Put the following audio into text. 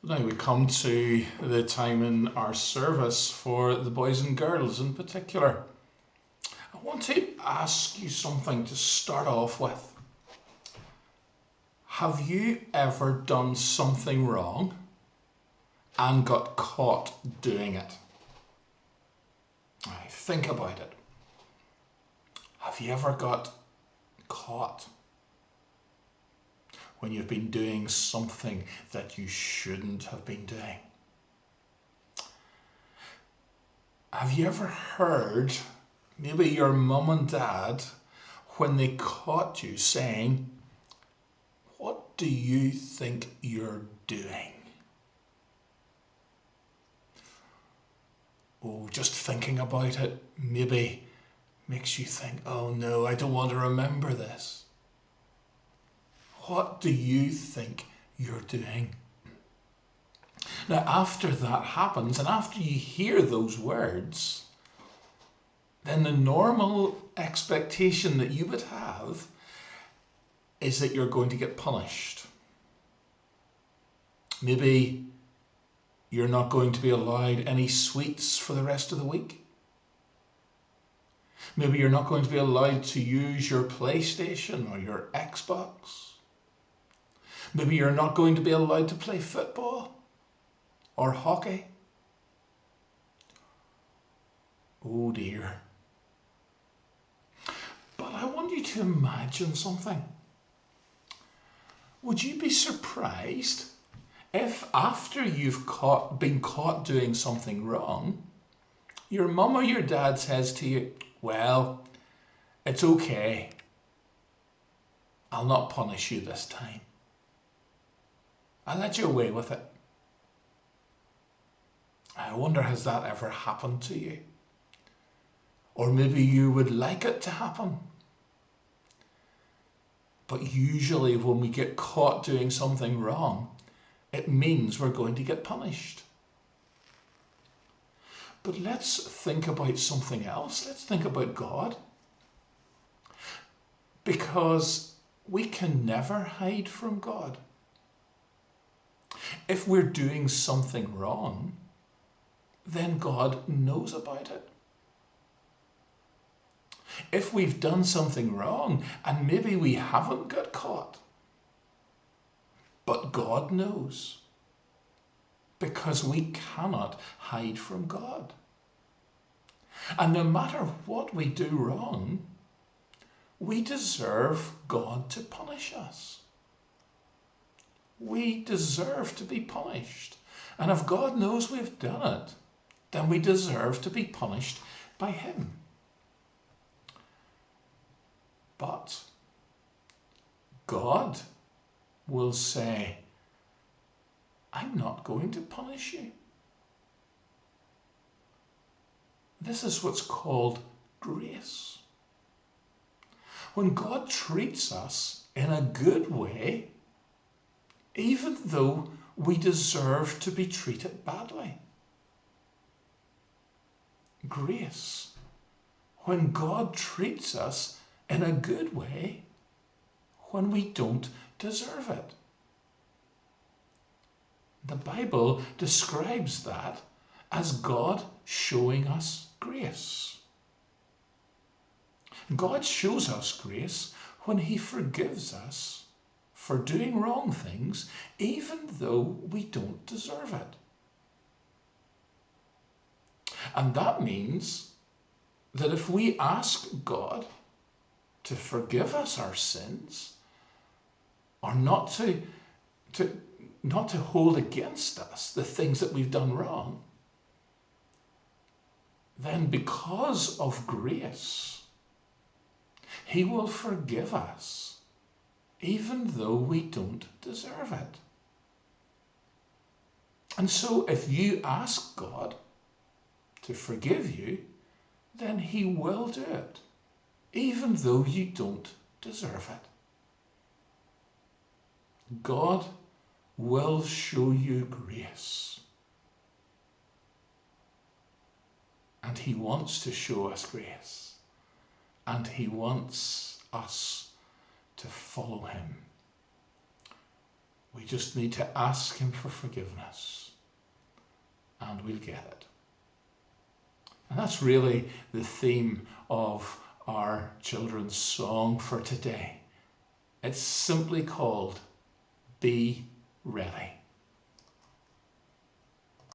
Now we come to the time in our service for the boys and girls in particular. I want to ask you something to start off with. Have you ever done something wrong and got caught doing it? Now, think about it. Have you ever got caught when you've been doing something that you shouldn't have been doing? Have you ever heard maybe your mum and dad, when they caught you, saying, "What do you think you're doing?" Oh, just thinking about it maybe makes you think, "Oh no, I don't want to remember this." What do you think you're doing? Now, after that happens, and after you hear those words, then the normal expectation that you would have is that you're going to get punished. Maybe you're not going to be allowed any sweets for the rest of the week. Maybe you're not going to be allowed to use your PlayStation or your Xbox. Maybe you're not going to be allowed to play football or hockey. Oh dear. But I want you to imagine something. Would you be surprised if after you've been caught doing something wrong, your mum or your dad says to you, "Well, it's okay. I'll not punish you this time. I'll let you away with it." I wonder, has that ever happened to you? Or maybe you would like it to happen. But usually when we get caught doing something wrong, it means we're going to get punished. But let's think about something else. Let's think about God. Because we can never hide from God. If we're doing something wrong, then God knows about it. If we've done something wrong and maybe we haven't got caught, but God knows, because we cannot hide from God. And no matter what we do wrong, we deserve God to punish us. We deserve to be punished. And if God knows we've done it, then we deserve to be punished by Him. But God will say, "I'm not going to punish you." This is what's called grace. When God treats us in a good way, even though we deserve to be treated badly. Grace. When God treats us in a good way, when we don't deserve it. The Bible describes that as God showing us grace. God shows us grace when He forgives us for doing wrong things, even though we don't deserve it. And that means that if we ask God to forgive us our sins, or not to hold against us the things that we've done wrong, then because of grace, He will forgive us, even though we don't deserve it. And so if you ask God to forgive you, then He will do it, even though you don't deserve it. God will show you grace. And He wants to show us grace. And He wants us to follow Him. We just need to ask him for forgiveness, and we'll get it. And that's really the theme of our children's song for today. It's simply called Be Ready.